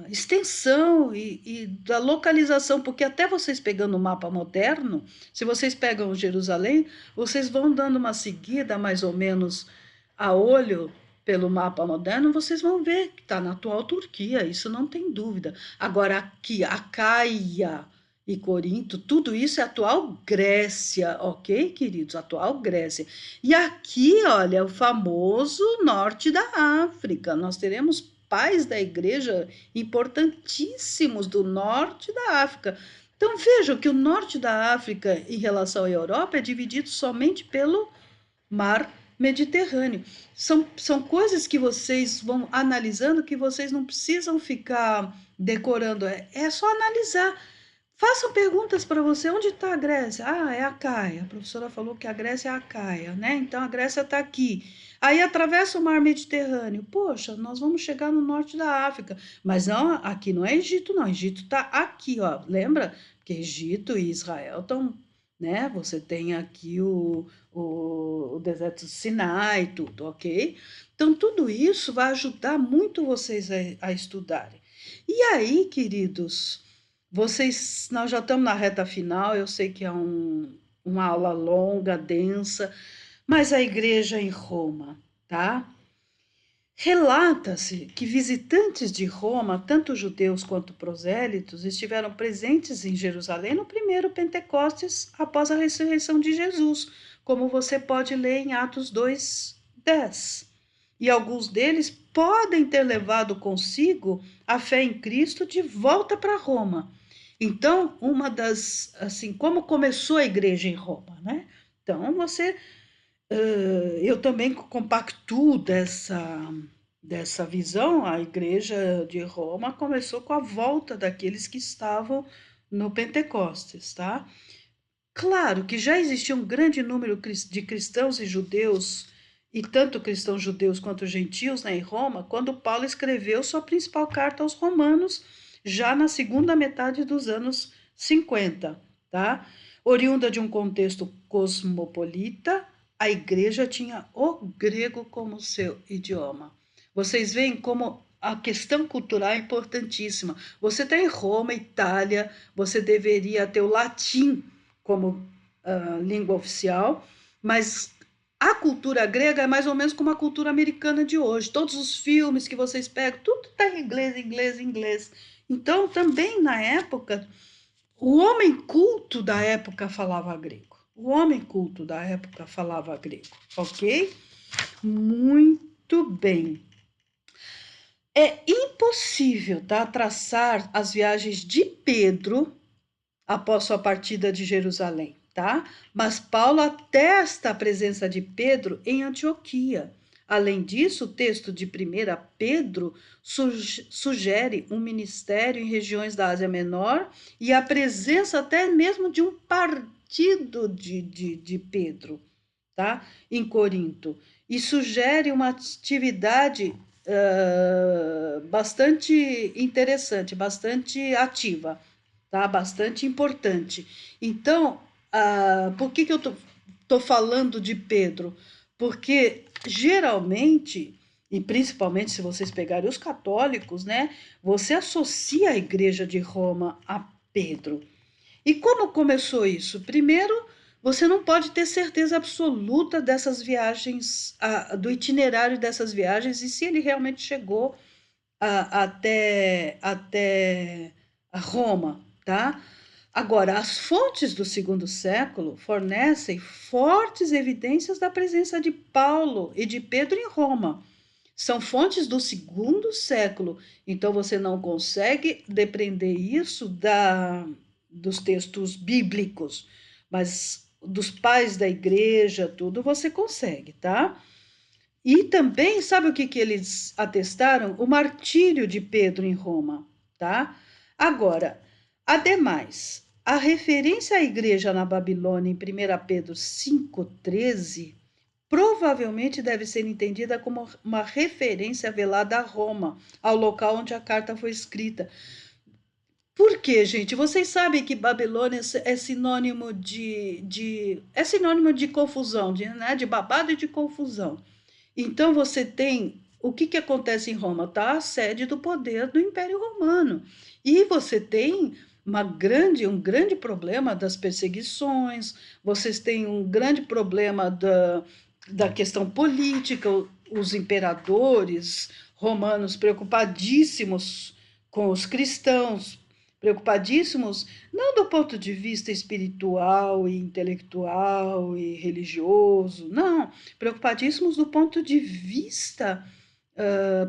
extensão e da localização, porque até vocês pegando o mapa moderno, se vocês pegam Jerusalém, vocês vão dando uma seguida mais ou menos a olho pelo mapa moderno, vocês vão ver que está na atual Turquia, isso não tem dúvida. Agora aqui, Acaia e Corinto, tudo isso é atual Grécia, ok, queridos? Atual Grécia. E aqui, olha, o famoso norte da África. Nós teremos pais da igreja importantíssimos do norte da África. Então vejam que o norte da África, em relação à Europa, é dividido somente pelo mar Mediterrâneo. São coisas que vocês vão analisando que vocês não precisam ficar decorando, é só analisar. Façam perguntas para você, onde está a Grécia? Ah, é a Caia. A professora falou que a Grécia é a Caia, né? Então a Grécia está aqui. Aí atravessa o mar Mediterrâneo. Poxa, nós vamos chegar no norte da África. Mas não, aqui não é Egito, não. Egito está aqui, ó. Lembra? Porque Egito e Israel estão, né? Você tem aqui o deserto do Sinai, tudo, ok? Então tudo isso vai ajudar muito vocês a estudarem. E aí, queridos, nós já estamos na reta final, eu sei que é uma aula longa, densa, mas a igreja em Roma, tá? Relata-se que visitantes de Roma, tanto judeus quanto prosélitos, estiveram presentes em Jerusalém no primeiro Pentecostes após a ressurreição de Jesus, como você pode ler em Atos 2:10. E alguns deles podem ter levado consigo a fé em Cristo de volta para Roma. Então, assim, como começou a igreja em Roma, né? Então, eu também compactuo dessa visão. A igreja de Roma começou com a volta daqueles que estavam no Pentecostes, tá? Claro que já existia um grande número de cristãos e judeus, e tanto cristãos judeus quanto gentios, né, em Roma, quando Paulo escreveu sua principal carta aos Romanos, já na segunda metade dos anos 50, tá? Oriunda de um contexto cosmopolita, a igreja tinha o grego como seu idioma. Vocês veem como a questão cultural é importantíssima. Você está em Roma, Itália, você deveria ter o latim como língua oficial, mas a cultura grega é mais ou menos como a cultura americana de hoje. Todos os filmes que vocês pegam, tudo está em inglês, inglês, inglês. Então, também na época, o homem culto da época falava grego. O homem culto da época falava grego, ok? Muito bem. É impossível, tá, traçar as viagens de Pedro após sua partida de Jerusalém, tá? Mas Paulo atesta a presença de Pedro em Antioquia. Além disso, o texto de 1 Pedro sugere um ministério em regiões da Ásia Menor e a presença até mesmo de um partido de Pedro, tá? Em Corinto. E sugere uma atividade bastante interessante, bastante ativa, tá? Bastante importante. Então, por que que eu tô falando de Pedro? Porque geralmente, e principalmente se vocês pegarem os católicos, né, você associa a Igreja de Roma a Pedro. E como começou isso? Primeiro, você não pode ter certeza absoluta dessas viagens, do itinerário dessas viagens e se ele realmente chegou até a Roma, tá? Agora, as fontes do segundo século fornecem fortes evidências da presença de Paulo e de Pedro em Roma. São fontes do segundo século, então você não consegue depreender isso dos textos bíblicos, mas dos pais da igreja, tudo você consegue, tá? E também, sabe o que, que eles atestaram? O martírio de Pedro em Roma, tá? Agora, ademais, a referência à igreja na Babilônia em 1 Pedro 5,13 provavelmente deve ser entendida como uma referência velada a Roma, ao local onde a carta foi escrita. Por quê, gente? Vocês sabem que Babilônia é sinônimo é sinônimo de confusão, né? De babado e de confusão. Então você tem o que, que acontece em Roma? Tá a sede do poder do Império Romano. E você tem um grande problema das perseguições, vocês têm um grande problema da questão política, os imperadores romanos preocupadíssimos com os cristãos, preocupadíssimos não do ponto de vista espiritual e intelectual e religioso, não, preocupadíssimos do ponto de vista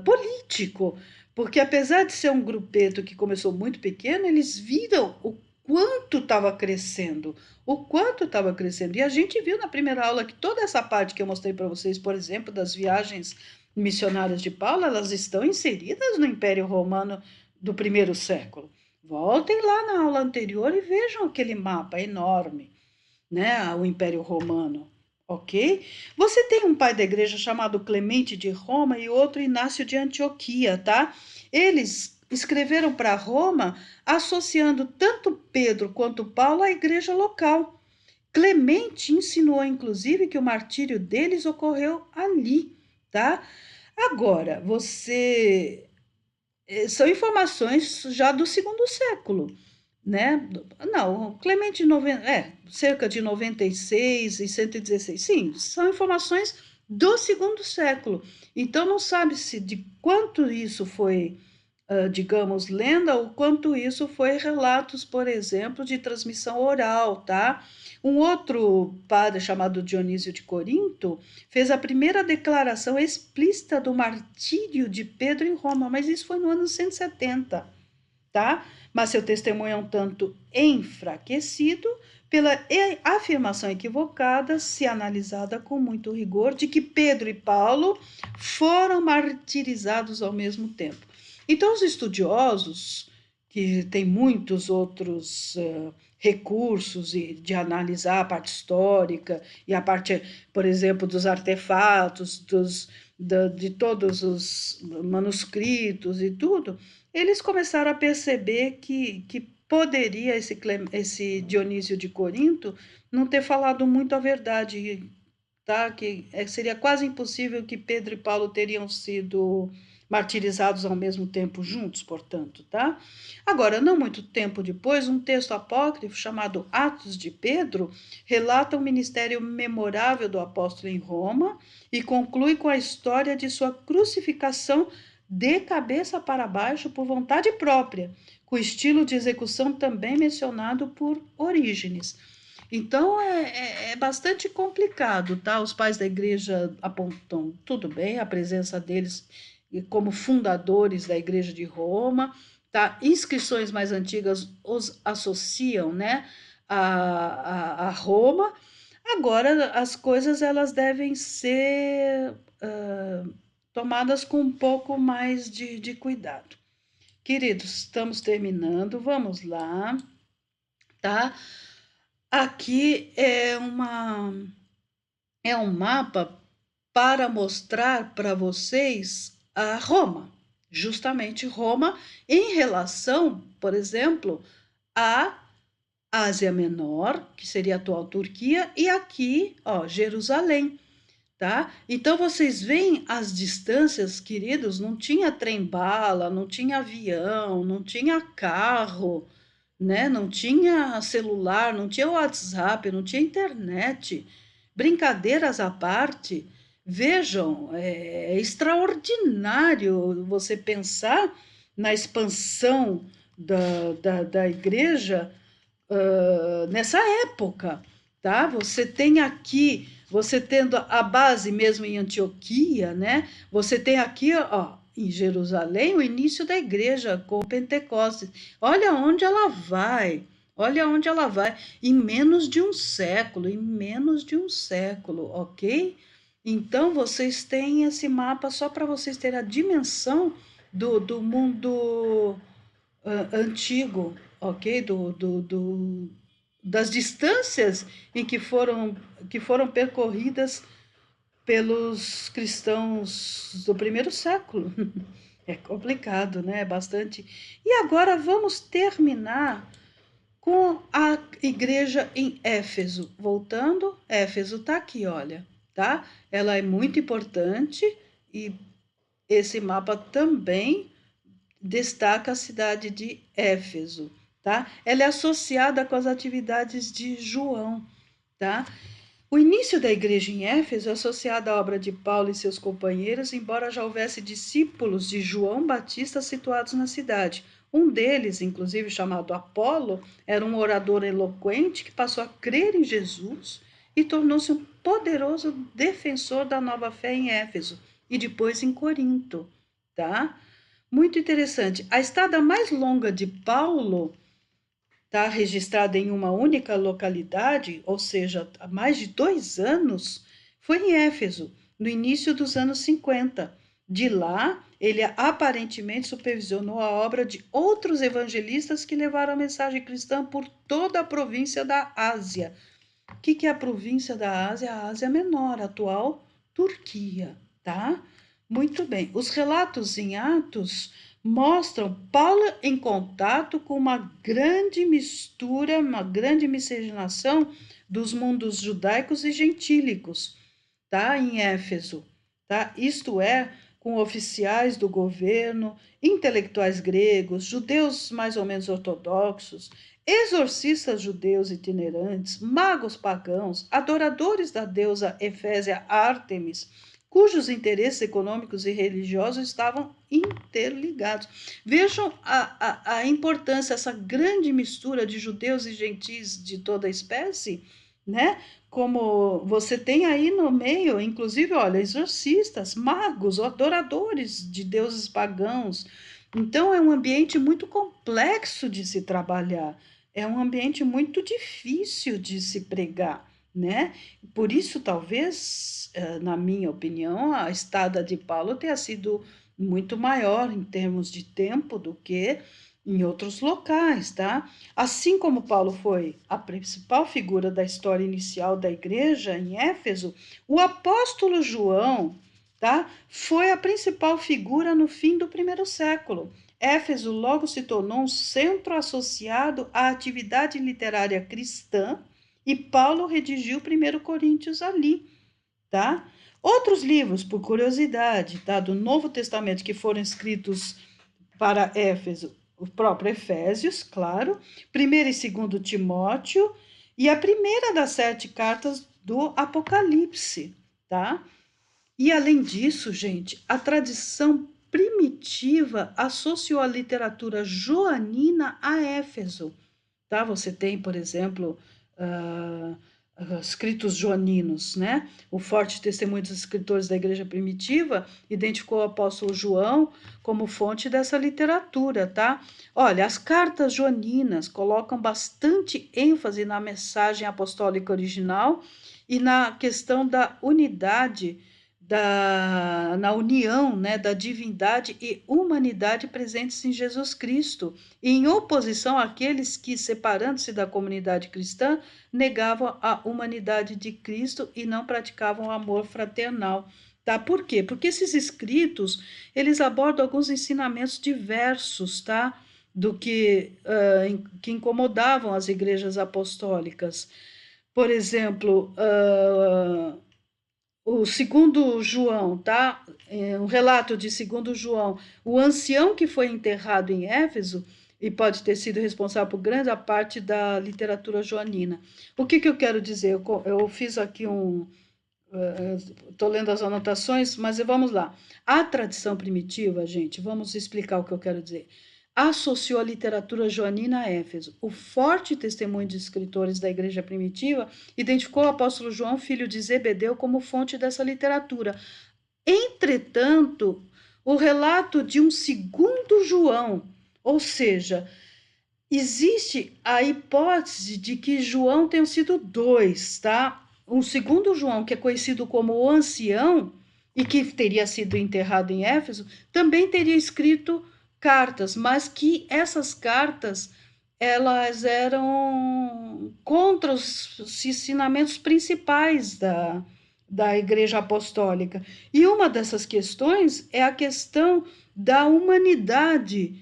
político, porque apesar de ser um grupeto que começou muito pequeno, eles viram o quanto estava crescendo. E a gente viu na primeira aula que toda essa parte que eu mostrei para vocês, por exemplo, das viagens missionárias de Paulo, elas estão inseridas no Império Romano do primeiro século. Voltem lá na aula anterior e vejam aquele mapa enorme, né, o Império Romano, ok? Você tem um pai da igreja chamado Clemente de Roma e outro Inácio de Antioquia, tá? Eles escreveram para Roma associando tanto Pedro quanto Paulo à igreja local. Clemente insinuou, inclusive, que o martírio deles ocorreu ali, tá? Agora, são informações já do segundo século, né? Não, Clemente 90, cerca de 96 e 116. Sim, são informações do segundo século. Então não sabe-se de quanto isso foi, digamos, lenda ou quanto isso foi relatos, por exemplo, de transmissão oral, tá? Um outro padre chamado Dionísio de Corinto fez a primeira declaração explícita do martírio de Pedro em Roma, mas isso foi no ano 170, tá? Mas seu testemunho é um tanto enfraquecido pela afirmação equivocada, se analisada com muito rigor, de que Pedro e Paulo foram martirizados ao mesmo tempo. Então, os estudiosos, que têm muitos outros recursos de analisar a parte histórica e a parte, por exemplo, dos artefatos, de todos os manuscritos e tudo, eles começaram a perceber que poderia esse Dionísio de Corinto não ter falado muito a verdade, tá? Que seria quase impossível que Pedro e Paulo teriam sido martirizados ao mesmo tempo juntos, portanto, tá? Agora, não muito tempo depois, um texto apócrifo chamado Atos de Pedro relata o ministério memorável do apóstolo em Roma e conclui com a história de sua crucificação de cabeça para baixo por vontade própria, com estilo de execução também mencionado por Orígenes. Então é bastante complicado, tá? Os pais da igreja apontam tudo bem a presença deles como fundadores da igreja de Roma, tá? Inscrições mais antigas os associam, né, a Roma. Agora as coisas elas devem ser tomadas com um pouco mais de cuidado. Queridos, estamos terminando, vamos lá, tá? Aqui é um mapa para mostrar para vocês a Roma, justamente Roma, em relação, por exemplo, à Ásia Menor, que seria a atual Turquia, e aqui, ó, Jerusalém, tá? Então vocês veem as distâncias, queridos, não tinha trem-bala, não tinha avião, não tinha carro, né? Não tinha celular, não tinha WhatsApp, não tinha internet. Brincadeiras à parte, vejam, é extraordinário você pensar na expansão da igreja nessa época, tá? Você tem aqui, você tendo a base mesmo em Antioquia, né? Você tem aqui, ó, em Jerusalém, o início da igreja com o Pentecostes. Olha onde ela vai. Olha onde ela vai, em menos de um século, em menos de um século, ok? Então, vocês têm esse mapa só para vocês terem a dimensão do mundo antigo, ok? Das distâncias em que foram percorridas pelos cristãos do primeiro século. É complicado, né? É bastante. E agora vamos terminar com a igreja em Éfeso. Voltando, Éfeso está aqui, olha, tá? Ela é muito importante e esse mapa também destaca a cidade de Éfeso, tá? Ela é associada com as atividades de João, tá? O início da igreja em Éfeso é associado à obra de Paulo e seus companheiros, embora já houvesse discípulos de João Batista situados na cidade. Um deles, inclusive chamado Apolo, era um orador eloquente que passou a crer em Jesus e tornou-se um poderoso defensor da nova fé em Éfeso e depois em Corinto, tá? Muito interessante. A estada mais longa de Paulo está registrada em uma única localidade, ou seja, há mais de 2 anos, foi em Éfeso, no início dos anos 50. De lá, ele aparentemente supervisionou a obra de outros evangelistas que levaram a mensagem cristã por toda a província da Ásia. O que é a província da Ásia? A Ásia Menor, atual Turquia, tá? Muito bem. Os relatos em Atos mostram Paulo em contato com uma grande mistura, uma grande miscigenação dos mundos judaicos e gentílicos, tá? Em Éfeso, tá? Isto é, com oficiais do governo, intelectuais gregos, judeus mais ou menos ortodoxos, exorcistas judeus itinerantes, magos pagãos, adoradores da deusa Efésia Ártemis, cujos interesses econômicos e religiosos estavam interligados. Vejam a importância, essa grande mistura de judeus e gentis de toda a espécie, né? Como você tem aí no meio, inclusive, olha, exorcistas, magos, adoradores de deuses pagãos. Então, é um ambiente muito complexo de se trabalhar, é um ambiente muito difícil de se pregar, né? Por isso, talvez, na minha opinião, a estada de Paulo tenha sido muito maior em termos de tempo do que em outros locais, tá? Assim como Paulo foi a principal figura da história inicial da igreja em Éfeso, o apóstolo João, tá? Foi a principal figura no fim do primeiro século. Éfeso logo se tornou um centro associado à atividade literária cristã e Paulo redigiu 1 Coríntios ali, tá? Outros livros, por curiosidade, tá? Do Novo Testamento que foram escritos para Éfeso, o próprio Efésios, claro, 1 e 2 Timóteo e a primeira das 7 cartas do Apocalipse, tá? E além disso, gente, a tradição primitiva associou a literatura joanina a Éfeso, tá? Você tem, por exemplo, uh, escritos joaninos, né? O forte testemunho dos escritores da igreja primitiva identificou o apóstolo João como fonte dessa literatura, tá? Olha, as cartas joaninas colocam bastante ênfase na mensagem apostólica original e na questão da unidade na união, né, da divindade e humanidade presentes em Jesus Cristo, em oposição àqueles que, separando-se da comunidade cristã, negavam a humanidade de Cristo e não praticavam o amor fraternal. Tá? Por quê? Porque esses escritos, eles abordam alguns ensinamentos diversos, tá? Do que incomodavam as igrejas apostólicas. Por exemplo, o segundo João, tá? Um relato de segundo João, o ancião que foi enterrado em Éfeso e pode ter sido responsável por grande parte da literatura joanina. O que eu quero dizer? Eu fiz aqui estou lendo as anotações, mas vamos lá. A tradição primitiva, gente, vamos explicar o que eu quero dizer. Associou a literatura joanina a Éfeso. O forte testemunho de escritores da igreja primitiva identificou o apóstolo João, filho de Zebedeu, como fonte dessa literatura. Entretanto, o relato de um segundo João, ou seja, existe a hipótese de que João tenha sido dois, tá? Um segundo João, que é conhecido como o Ancião, e que teria sido enterrado em Éfeso, também teria escrito cartas, mas que essas cartas elas eram contra os ensinamentos principais da Igreja Apostólica. E uma dessas questões é a questão da humanidade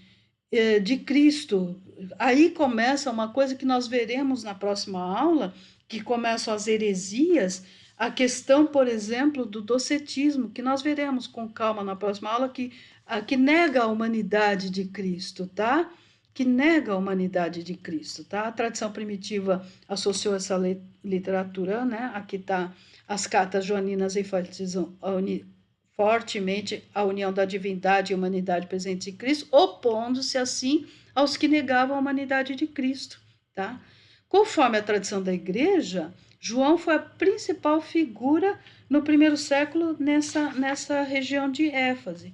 de Cristo. Aí começa uma coisa que nós veremos na próxima aula, que começam as heresias, a questão, por exemplo, do docetismo, que nós veremos com calma na próxima aula, que nega a humanidade de Cristo, tá? Que nega a humanidade de Cristo, tá? A tradição primitiva associou essa literatura, né? Aqui está as cartas joaninas enfatizam fortemente a união da divindade e humanidade presentes em Cristo, opondo-se assim aos que negavam a humanidade de Cristo, tá? Conforme a tradição da igreja, João foi a principal figura no primeiro século nessa região de Éfase.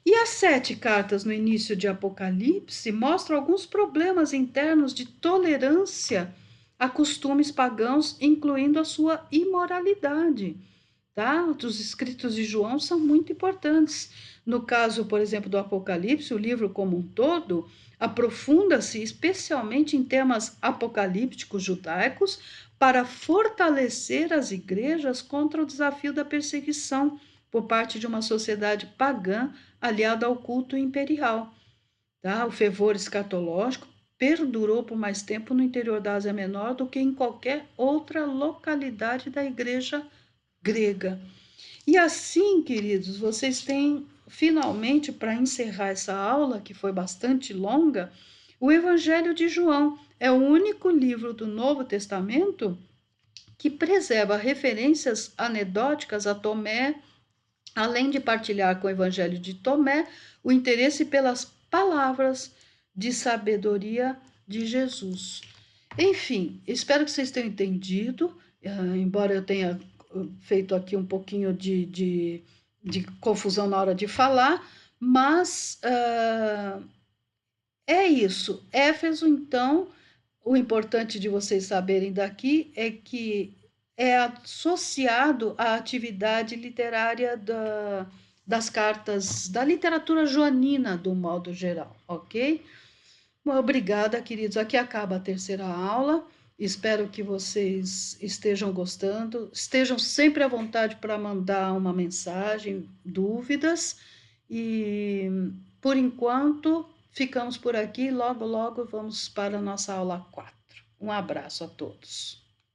E as 7 cartas no início de Apocalipse mostram alguns problemas internos de tolerância a costumes pagãos, incluindo a sua imoralidade. Tá? Os escritos de João são muito importantes. No caso, por exemplo, do Apocalipse, o livro como um todo aprofunda-se especialmente em temas apocalípticos judaicos para fortalecer as igrejas contra o desafio da perseguição por parte de uma sociedade pagã aliada ao culto imperial. Tá? O fervor escatológico perdurou por mais tempo no interior da Ásia Menor do que em qualquer outra localidade da igreja grega. E assim, queridos, vocês têm finalmente, para encerrar essa aula, que foi bastante longa, o Evangelho de João. É o único livro do Novo Testamento que preserva referências anedóticas a Tomé, além de partilhar com o Evangelho de Tomé o interesse pelas palavras de sabedoria de Jesus. Enfim, espero que vocês tenham entendido, embora eu tenha feito aqui um pouquinho de confusão na hora de falar, mas é isso. Éfeso, então, o importante de vocês saberem daqui é que é associado à atividade literária das cartas, da literatura joanina, do modo geral, ok? Bom, obrigada, queridos. Aqui acaba a terceira aula. Espero que vocês estejam gostando. Estejam sempre à vontade para mandar uma mensagem, dúvidas. E, por enquanto, ficamos por aqui. Logo, logo vamos para a nossa aula 4. Um abraço a todos.